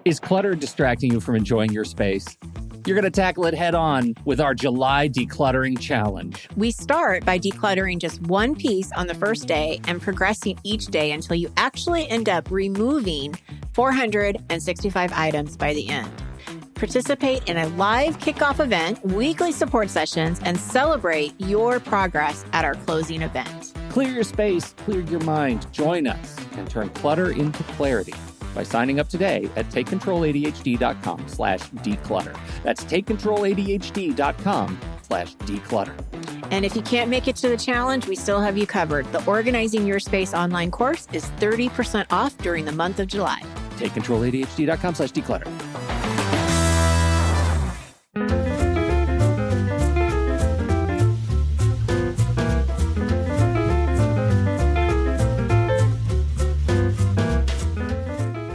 Is clutter distracting you from enjoying your space? You're going to tackle it head on with our July Decluttering Challenge. We start by decluttering just one piece on the first day and progressing each day until you actually end up removing 465 items by the end. Participate in a live kickoff event, weekly support sessions, and celebrate your progress at our closing event. Clear your space, clear your mind. Join us and turn clutter into clarity by signing up today at takecontroladhd.com/declutter. That's takecontroladhd.com/declutter. And if you can't make it to the challenge, we still have you covered. The Organizing Your Space online course is 30% off during the month of July. takecontroladhd.com/declutter.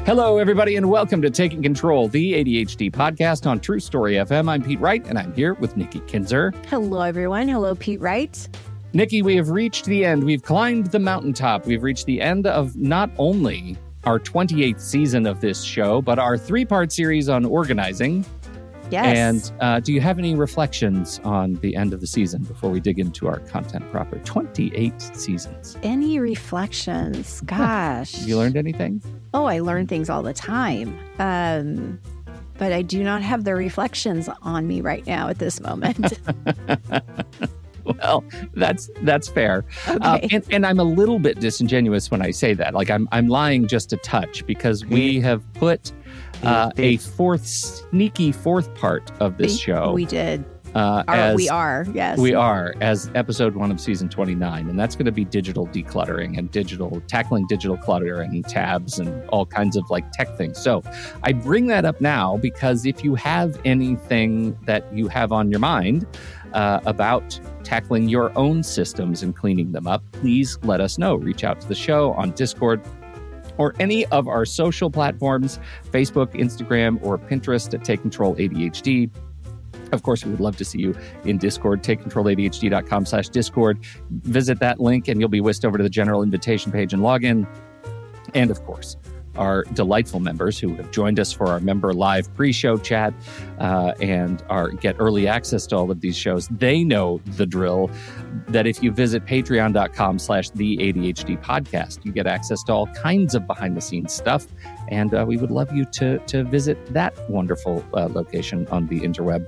Hello, everybody, and welcome to Taking Control, the ADHD podcast on True Story FM. I'm Pete Wright, and I'm here with Nikki Kinzer. Hello, everyone. Hello, Pete Wright. Nikki, we have reached the end. We've climbed the mountaintop. We've reached the end of not only our 28th season of this show, but our three-part series on organizing. Yes. And do you have any reflections on the end of the season before we dig into our content proper? 28 seasons. Any reflections? Gosh. Have you learned anything? Oh, I learn things all the time. But I do not have the reflections on me right now at this moment. Well, that's fair. Okay. And I'm a little bit disingenuous when I say that. Like I'm lying just a touch because we have put a sneaky fourth part of this show. We did. We are, yes. We are, as episode 1 of season 29. And that's going to be digital decluttering and tackling digital clutter and tabs and all kinds of like tech things. So I bring that up now because if you have anything that you have on your mind about tackling your own systems and cleaning them up, please let us know. Reach out to the show on Discord or any of our social platforms, Facebook, Instagram, or Pinterest at Take Control ADHD. Of course, we would love to see you in Discord, takecontroladhd.com/Discord. Visit that link and you'll be whisked over to the general invitation page and log in. And of course, our delightful members who have joined us for our member live pre-show chat and get early access to all of these shows. They know the drill that if you visit patreon.com/the ADHD podcast, you get access to all kinds of behind the scenes stuff. And we would love you to visit that wonderful location on the interweb.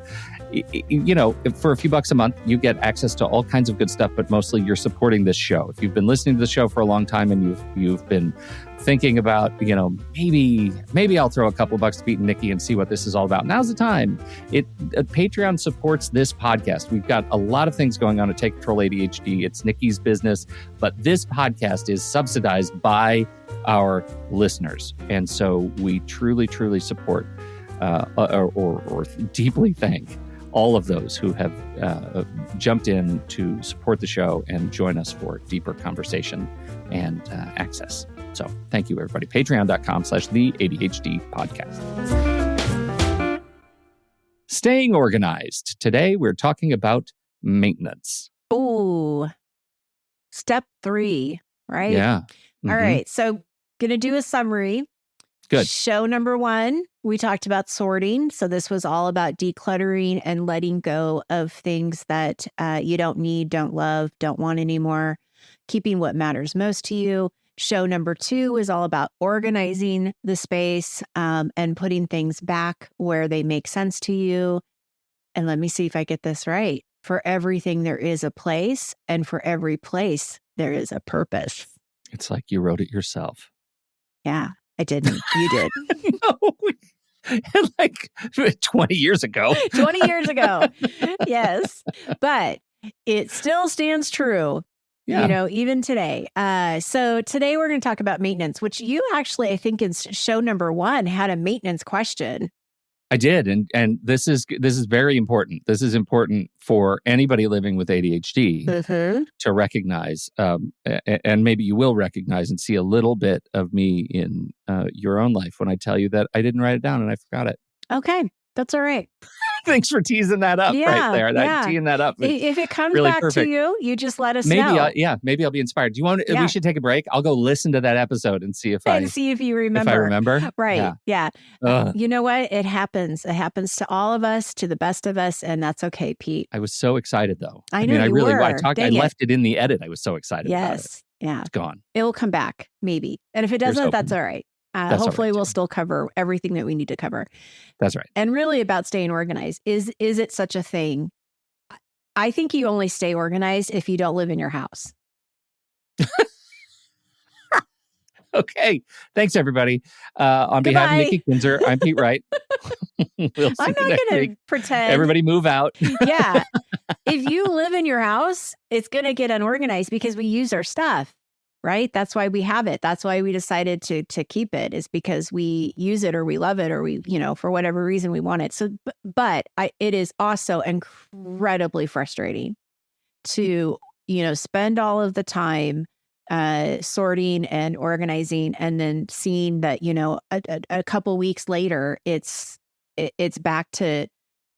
You know, for a few bucks a month, you get access to all kinds of good stuff, but mostly you're supporting this show. If you've been listening to the show for a long time and you've been thinking about, maybe I'll throw a couple of bucks to Pete and Nikki and see what this is all about. Now's the time. Patreon supports this podcast. We've got a lot of things going on at Take Control ADHD. It's Nikki's business, but this podcast is subsidized by our listeners. And so we truly, truly support or deeply thank all of those who have jumped in to support the show and join us for deeper conversation and access. So thank you, everybody. Patreon.com/the ADHD podcast. Staying organized. Today, we're talking about maintenance. Ooh, step 3, right? Yeah. Mm-hmm. All right. So going to do a summary. Good. Show number 1, we talked about sorting. So this was all about decluttering and letting go of things that you don't need, don't love, don't want anymore, keeping what matters most to you. Show number 2 is all about organizing the space and putting things back where they make sense to you. And let me see if I get this right. For everything, there is a place, and for every place, there is a purpose. It's like you wrote it yourself. Yeah, I didn't. You did. No, like 20 years ago. 20 years ago. Yes. But it still stands true. Yeah. Even today. So today we're going to talk about maintenance, which you actually, I think in show number 1 had a maintenance question. I did. And this is very important. This is important for anybody living with ADHD to recognize. And maybe you will recognize and see a little bit of me in your own life when I tell you that I didn't write it down and I forgot it. Okay. That's all right. Thanks for teasing that up right there. Teeing that up. If it comes really back perfect. to you, you just let us maybe know. Maybe I'll be inspired. Do you want? We should take a break. I'll go listen to that episode and see if you remember. If I remember. Right. Yeah. You know what? It happens. It happens to all of us, to the best of us, and that's okay, Pete. I was so excited though. I know you were. I left it in the edit. I was so excited about it. Yeah. It's gone. It will come back, maybe. And if it doesn't, that's all right. Hopefully we'll still cover everything that we need to cover. That's right. And really about staying organized. Is it such a thing? I think you only stay organized if you don't live in your house. Okay. Thanks, everybody. On behalf of Nikki Kinzer, I'm Pete Wright. I'm not going to pretend. Everybody move out. Yeah. If you live in your house, it's going to get unorganized because we use our stuff, right? That's why we have it. That's why we decided to keep it, is because we use it or we love it or we, for whatever reason we want it. So, but it is also incredibly frustrating to, spend all of the time sorting and organizing, and then seeing that, a couple weeks later, it's back to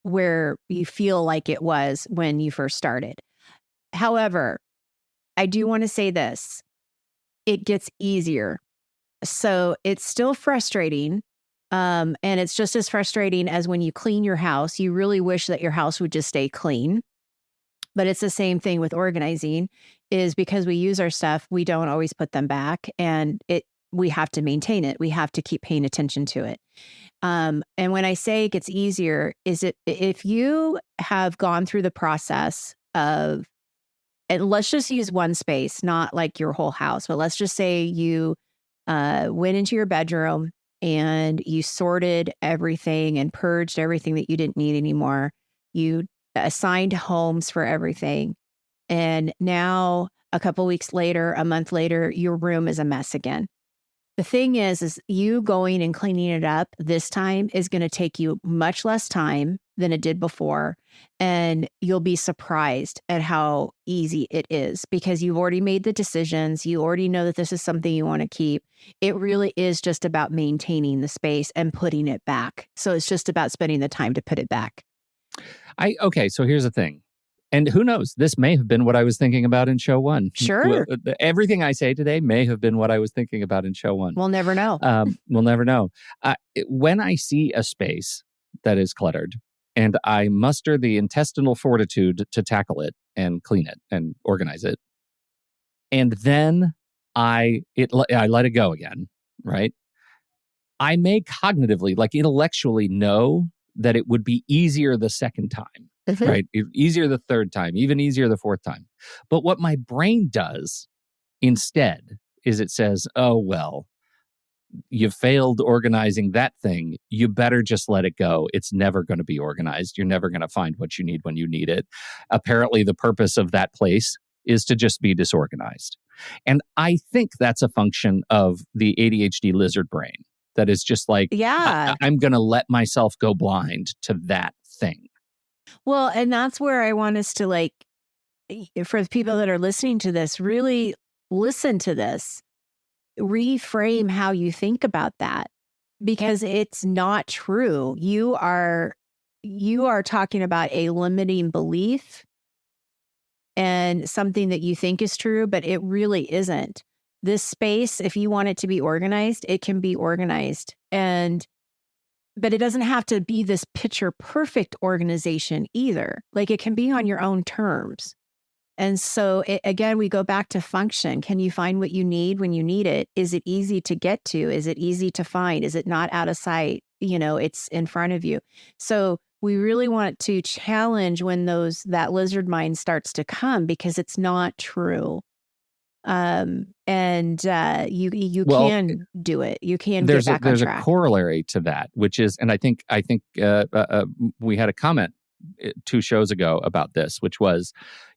where you feel like it was when you first started. However, I do want to say this. It gets easier. So it's still frustrating. And it's just as frustrating as when you clean your house. You really wish that your house would just stay clean. But it's the same thing with organizing, is because we use our stuff, we don't always put them back, and we have to maintain it. We have to keep paying attention to it. And when I say it gets easier, if you have gone through the process of, and let's just use one space, not like your whole house, but let's just say you went into your bedroom and you sorted everything and purged everything that you didn't need anymore. You assigned homes for everything. And now a couple weeks later, a month later, your room is a mess again. The thing is you going and cleaning it up this time is going to take you much less time than it did before. And you'll be surprised at how easy it is, because you've already made the decisions. You already know that this is something you want to keep. It really is just about maintaining the space and putting it back. So it's just about spending the time to put it back. Okay, so here's the thing. And who knows, this may have been what I was thinking about in show 1. Sure. Everything I say today may have been what I was thinking about in show 1. We'll never know. We'll never know. When I see a space that is cluttered and I muster the intestinal fortitude to tackle it and clean it and organize it, and then I let it go again, right? I may cognitively, like intellectually, know that it would be easier the second time, right? Easier the third time, even easier the fourth time. But what my brain does instead is it says, oh, well, you failed organizing that thing. You better just let it go. It's never going to be organized. You're never going to find what you need when you need it. Apparently, the purpose of that place is to just be disorganized. And I think that's a function of the ADHD lizard brain. That is just like, I'm going to let myself go blind to that thing. Well, and that's where I want us to, like, for the people that are listening to this, really listen to this. Reframe how you think about that, because it's not true. You are talking about a limiting belief and something that you think is true, but it really isn't. This space, if you want it to be organized, it can be organized. But it doesn't have to be this picture perfect organization either. Like, it can be on your own terms. And so again, we go back to function. Can you find what you need when you need it? Is it easy to get to? Is it easy to find? Is it not out of sight? It's in front of you. So we really want to challenge when that lizard mind starts to come, because it's not true. You can do it. You can get back on track. There's a corollary to that, which is, and I think we had a comment 2 shows ago about this, which was,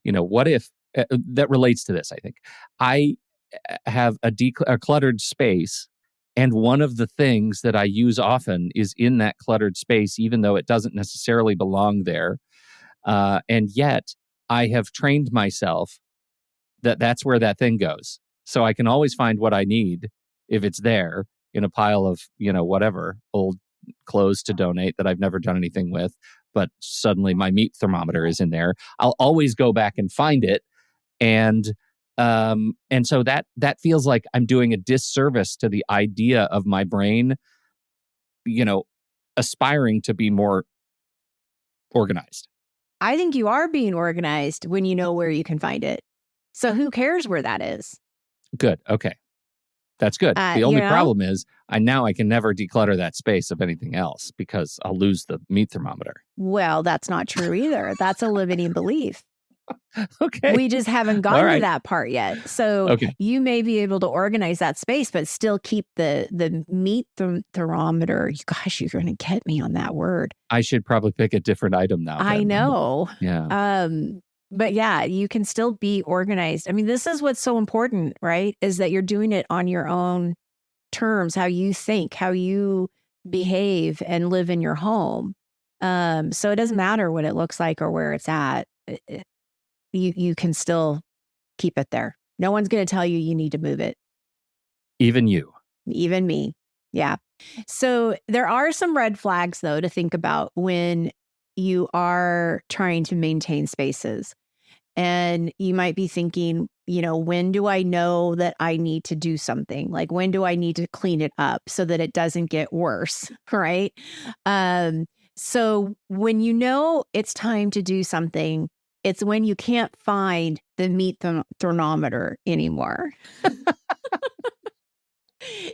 what if that relates to this? I think I have a cluttered space, and one of the things that I use often is in that cluttered space, even though it doesn't necessarily belong there, and yet I have trained myself that's where that thing goes. So I can always find what I need if it's there in a pile of, whatever, old clothes to donate that I've never done anything with, but suddenly my meat thermometer is in there. I'll always go back and find it. And so that feels like I'm doing a disservice to the idea of my brain, aspiring to be more organized. I think you are being organized when you know where you can find it. So who cares where that is? Good. Okay. That's good. The only problem is I can never declutter that space of anything else because I'll lose the meat thermometer. Well, that's not true either. That's a limiting belief. Okay. We just haven't gotten to that part yet. So you may be able to organize that space, but still keep the meat thermometer. Gosh, you're going to get me on that word. I should probably pick a different item now. I know. Yeah. But yeah, you can still be organized. I mean, this is what's so important, right? Is that you're doing it on your own terms, how you think, how you behave and live in your home. So it doesn't matter what it looks like or where it's at. You can still keep it there. No one's going to tell you need to move it. Even you. Even me. Yeah. So there are some red flags, though, to think about when you are trying to maintain spaces. And you might be thinking, when do I know that I need to do something? Like, when do I need to clean it up so that it doesn't get worse? Right. So when you know it's time to do something, it's when you can't find the meat thermometer anymore.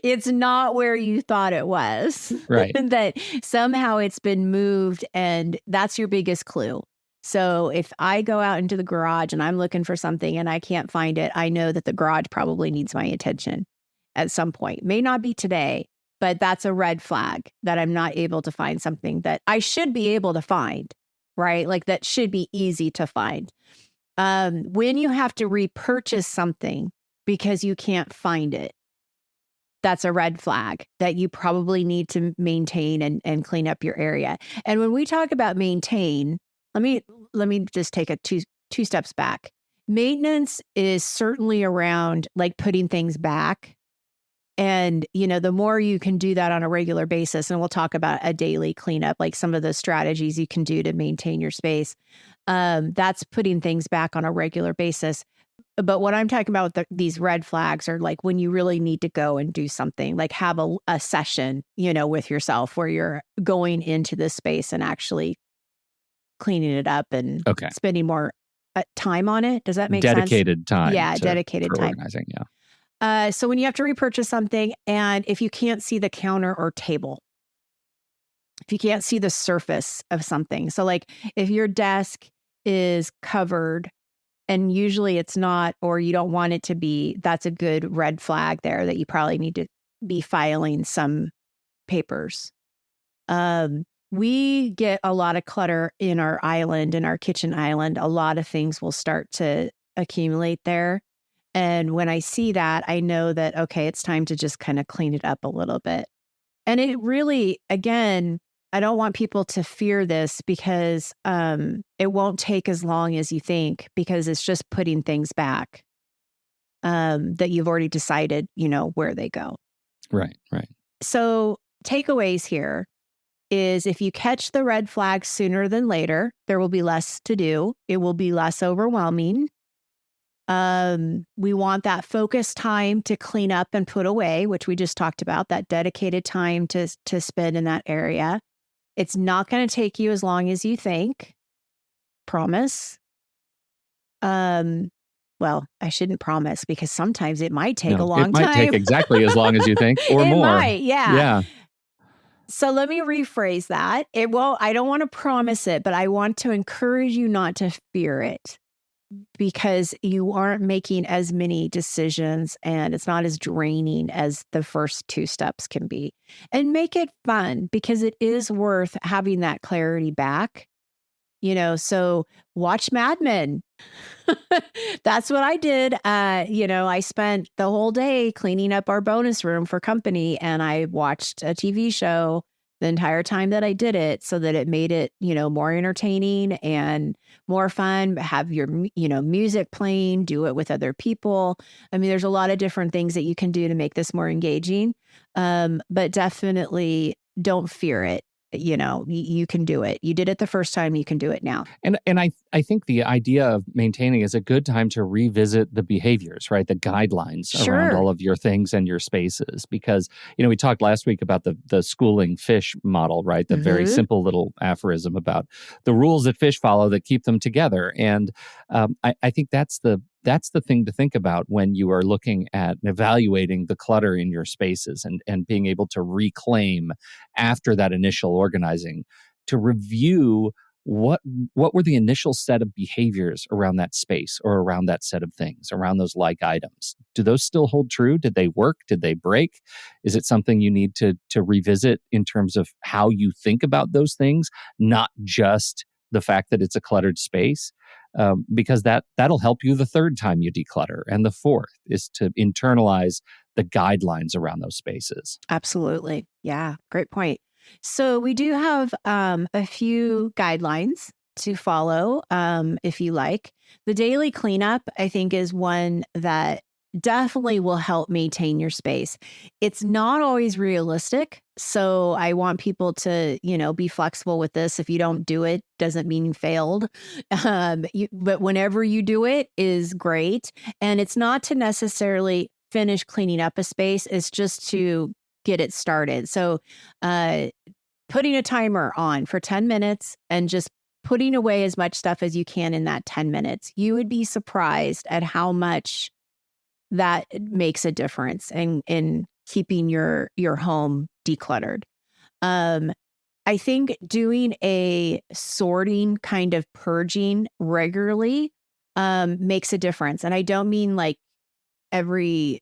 It's not where you thought it was. Right. That somehow it's been moved, and that's your biggest clue. So if I go out into the garage and I'm looking for something and I can't find it, I know that the garage probably needs my attention at some point. May not be today, but that's a red flag that I'm not able to find something that I should be able to find, right? Like that should be easy to find. When you have to repurchase something because you can't find it, that's a red flag that you probably need to maintain and clean up your area. And when we talk about maintain, let me just take a two steps back. Maintenance is certainly around like putting things back. And, the more you can do that on a regular basis, and we'll talk about a daily cleanup, like some of the strategies you can do to maintain your space. That's putting things back on a regular basis. But what I'm talking about with these red flags are like when you really need to go and do something, like have a session, with yourself where you're going into this space and actually cleaning it up and spending more time on it. Does that make sense? Dedicated time. Yeah, dedicated time. Organizing, yeah. So when you have to repurchase something, and if you can't see the counter or table, if you can't see the surface of something. So like if your desk is covered and usually it's not, or you don't want it to be, that's a good red flag there that you probably need to be filing some papers. We get a lot of clutter in our kitchen island. A lot of things will start to accumulate there. And when I see that, I know that, okay, it's time to just kind of clean it up a little bit. And it really, again, I don't want people to fear this because it won't take as long as you think, because it's just putting things back that you've already decided, where they go. Right. So takeaways here is if you catch the red flags sooner than later, there will be less to do. It will be less overwhelming. We want that focused time to clean up and put away, which we just talked about, that dedicated time to spend in that area. It's not going to take you as long as you think. Promise. Well, I shouldn't promise because sometimes it might take a long time. It might take exactly as long as you think or more. It might, yeah. Yeah. So let me rephrase that. I don't want to promise it, but I want to encourage you not to fear it, because you aren't making as many decisions and it's not as draining as the first two steps can be. And make it fun, because it is worth having that clarity back. So watch Mad Men. That's what I did. I spent the whole day cleaning up our bonus room for company, and I watched a TV show the entire time that I did it, so that it made it, more entertaining and more fun. Have your, music playing, do it with other people. I mean, there's a lot of different things that you can do to make this more engaging. But definitely don't fear it. You can do it. You did it the first time, you can do it now. And I think the idea of maintaining is a good time to revisit the behaviors, right? The guidelines around all of your things and your spaces. Because, we talked last week about the schooling fish model, right? The very simple little aphorism about the rules that fish follow that keep them together. And I think that's the thing to think about when you are looking at and evaluating the clutter in your spaces and being able to reclaim after that initial organizing, to review what were the initial set of behaviors around that space or around that set of things, around those like items. Do those still hold true? Did they work? Did they break? Is it something you need to revisit in terms of how you think about those things, not just the fact that it's a cluttered space? Because that'll help you the third time you declutter. And the fourth is to internalize the guidelines around those spaces. Absolutely. Yeah, great point. So we do have a few guidelines to follow if you like. The daily cleanup, I think, is one that definitely will help maintain your space. It's not always realistic. So I want people to, be flexible with this. If you don't do it, doesn't mean you failed. But whenever you do it is great. And it's not to necessarily finish cleaning up a space. It's just to get it started. So putting a timer on for 10 minutes and just putting away as much stuff as you can in that 10 minutes. You would be surprised at how much that makes a difference in keeping your home decluttered. I think doing a sorting kind of purging regularly makes a difference. And I don't mean like every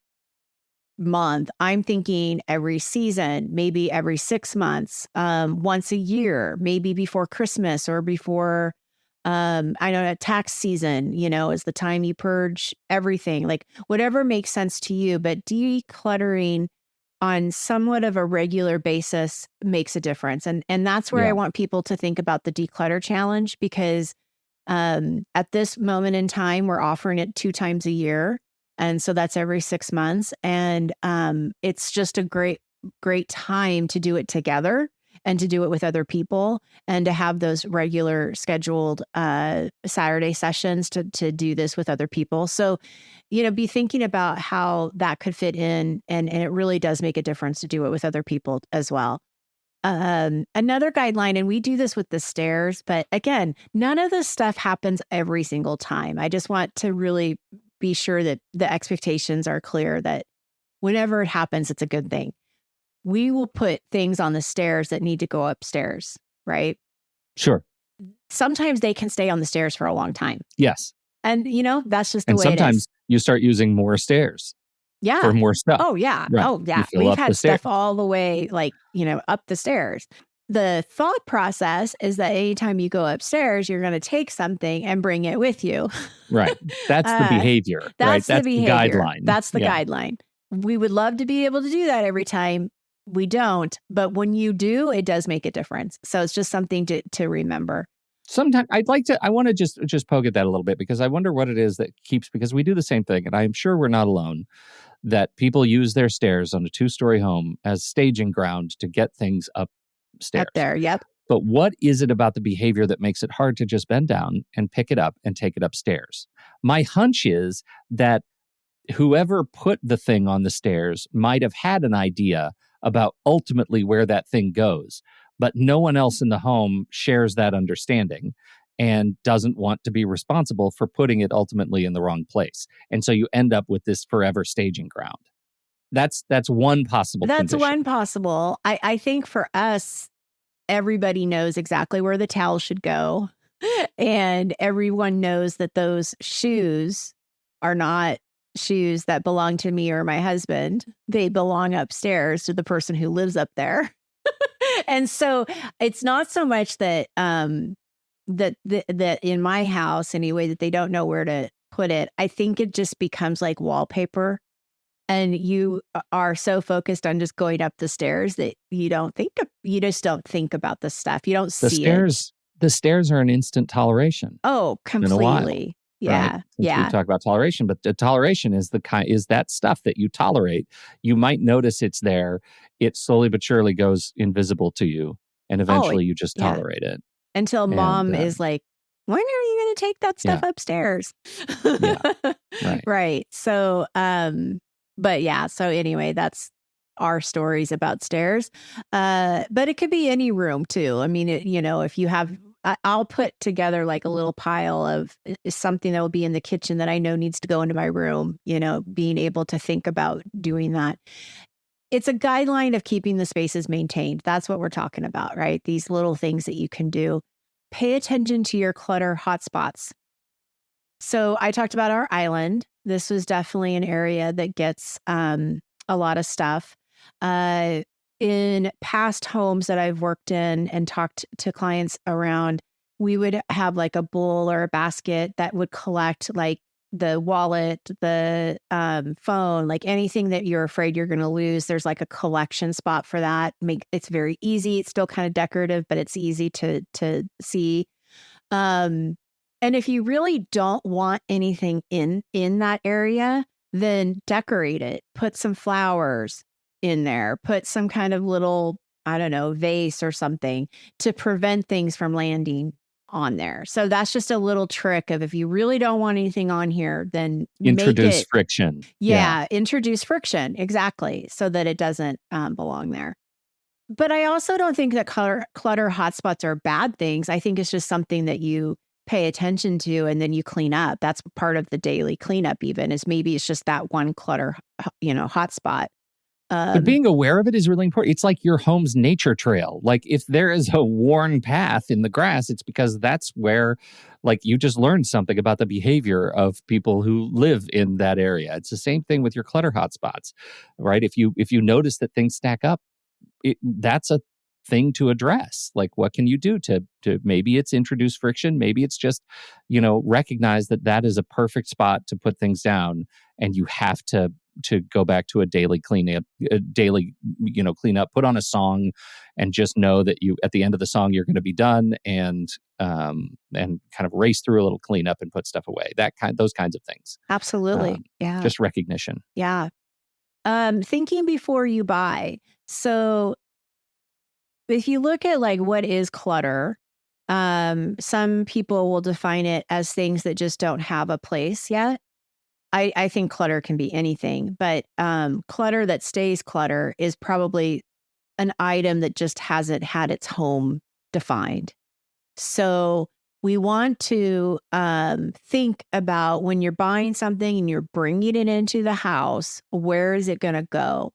month. I'm thinking every season, maybe every 6 months, once a year, maybe before Christmas or before I know at tax season, is the time you purge everything, like whatever makes sense to you. But decluttering on somewhat of a regular basis makes a difference. And that's where I want people to think about the declutter challenge, because at this moment in time, we're offering it 2 times a year. And so that's every 6 months. And it's just a great time to do it together and to do it with other people and to have those regular scheduled Saturday sessions to do this with other people. So, be thinking about how that could fit in. And it really does make a difference to do it with other people as well. Another guideline, and we do this with the stairs, but again, none of this stuff happens every single time. I just want to really be sure that the expectations are clear that whenever it happens, it's a good thing. We will put things on the stairs that need to go upstairs, right? Sure. Sometimes they can stay on the stairs for a long time. Yes. And, that's just the way it is. And sometimes you start using more stairs. Yeah. For more stuff. Oh, yeah. Right. Oh, yeah. We've had stuff all the way, up the stairs. The thought process is that anytime you go upstairs, you're going to take something and bring it with you. Right. That's the behavior. That's right? the behavior. Guideline. That's the guideline. We would love to be able to do that every time. We don't. But when you do, it does make a difference. So it's just something to remember. Sometimes I want to just poke at that a little bit, because I wonder what it is that keeps, because we do the same thing, and I'm sure we're not alone, that people use their stairs on a 2-story home as staging ground to get things upstairs. Up there, yep. But what is it about the behavior that makes it hard to just bend down and pick it up and take it upstairs? My hunch is that whoever put the thing on the stairs might have had an idea about ultimately where that thing goes, but no one else in the home shares that understanding and doesn't want to be responsible for putting it ultimately in the wrong place. And so you end up with this forever staging ground. That's one possible That's condition. one possible. I think for us, everybody knows exactly where the towel should go. And everyone knows that those shoes are not shoes that belong to me or my husband. They belong upstairs to the person who lives up there. And so it's not so much that that in my house anyway, that they don't know where to put it. I think it just becomes like wallpaper. And you are so focused on just going up the stairs that you just don't think about the stuff. You don't see it. The stairs are an instant toleration. Oh, completely. Yeah. Right? Since Yeah. we talk about toleration, but the toleration is is that stuff that you tolerate. You might notice it's there. It slowly but surely goes invisible to you, and Oh, eventually you just yeah. tolerate it. Until And mom is like, when are you going to take that stuff yeah, upstairs? yeah, right. Right. So, but yeah. So anyway, that's our stories about stairs. But it could be any room too. I mean, if you have, I'll put together like a little pile of something that will be in the kitchen that I know needs to go into my room, being able to think about doing that. It's a guideline of keeping the spaces maintained. That's what we're talking about, right? These little things that you can do. Pay attention to your clutter hotspots. So I talked about our island. This was definitely an area that gets a lot of stuff. In past homes that I've worked in and talked to clients around, we would have like a bowl or a basket that would collect like the wallet, the phone, like anything that you're afraid you're going to lose. There's like a collection spot for that. It's very easy. It's still kind of decorative, but it's easy to see. And if you really don't want anything in that area, then decorate it. Put some flowers in there. Put some kind of little, I don't know, vase or something to prevent things from landing on there. So that's just a little trick of if you really don't want anything on here, then Introduce friction. Yeah, introduce friction. Exactly. So that it doesn't belong there. But I also don't think that clutter hotspots are bad things. I think it's just something that you pay attention to and then you clean up. That's part of the daily cleanup even, is maybe it's just that one clutter, hotspot. But being aware of it is really important. It's like your home's nature trail. Like if there is a worn path in the grass, it's because that's where, like, you just learned something about the behavior of people who live in that area. It's the same thing with your clutter hotspots, right? If you notice that things stack up, that's a thing to address. Like, what can you do to maybe it's introduce friction, maybe it's just, recognize that is a perfect spot to put things down, and you have to go back to a daily cleanup, put on a song, and just know that you at the end of the song you're going to be done, and kind of race through a little cleanup and put stuff away. Those kinds of things. Absolutely, yeah, just recognition. Yeah. Thinking before you buy. So if you look at like what is clutter, some people will define it as things that just don't have a place yet. I think clutter can be anything, but clutter that stays clutter is probably an item that just hasn't had its home defined. So we want to think about when you're buying something and you're bringing it into the house, where is it going to go?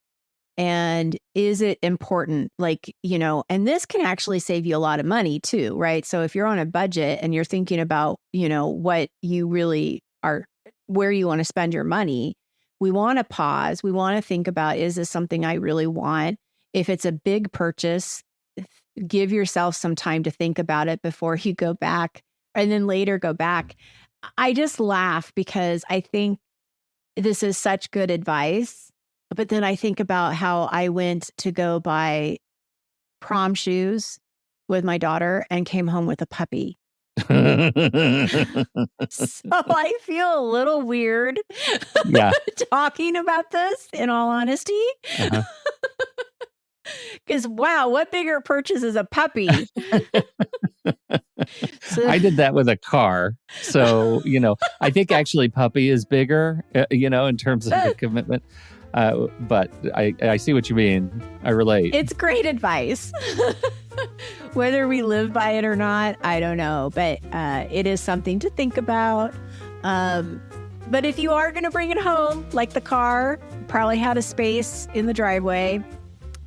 And is it important? Like, and this can actually save you a lot of money too, right? So if you're on a budget and you're thinking about, what you really are, where you want to spend your money, we want to pause. We want to think about, is this something I really want? If it's a big purchase, give yourself some time to think about it before you go back and then later go back. I just laugh because I think this is such good advice. But then I think about how I went to go buy prom shoes with my daughter and came home with a puppy. So I feel a little weird talking about this, in all honesty. Because, wow, what bigger purchase is a puppy? I did that with a car. So, I think actually puppy is bigger, in terms of the commitment. But I see what you mean. I relate. It's great advice. Whether we live by it or not, I don't know. But it is something to think about. But if you are going to bring it home, like the car, probably had a space in the driveway.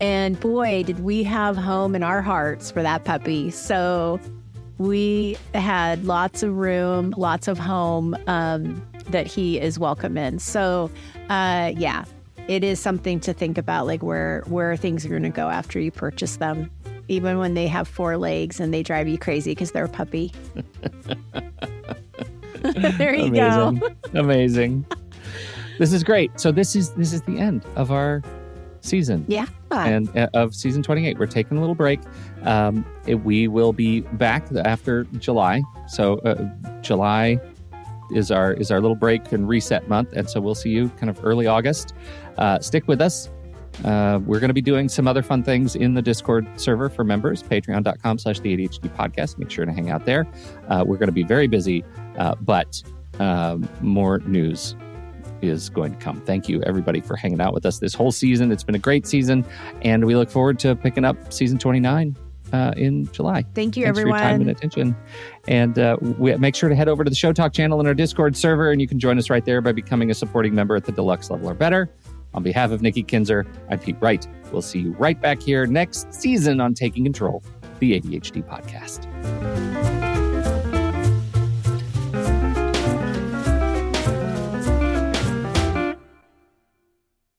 And boy, did we have home in our hearts for that puppy. So we had lots of room, lots of home that he is welcome in. So it is something to think about, like where things are going to go after you purchase them, even when they have 4 legs and they drive you crazy because they're a puppy. There you go. Amazing. This is great. So this is the end of our season. Yeah. And of season 28. We're taking a little break. We will be back after July. So July is our little break and reset month. And so we'll see you kind of early August. Stick with us. We're going to be doing some other fun things in the Discord server for members, patreon.com/the ADHD podcast. Make sure to hang out there. We're going to be very busy, but more news is going to come. Thank you, everybody, for hanging out with us this whole season. It's been a great season, and we look forward to picking up season 29 in July. Thank you, Thanks everyone. for your time and attention. And we make sure to head over to the Show Talk channel in our Discord server, and you can join us right there by becoming a supporting member at the deluxe level or better. On behalf of Nikki Kinzer, I'm Pete Wright. We'll see you right back here next season on Taking Control, the ADHD Podcast.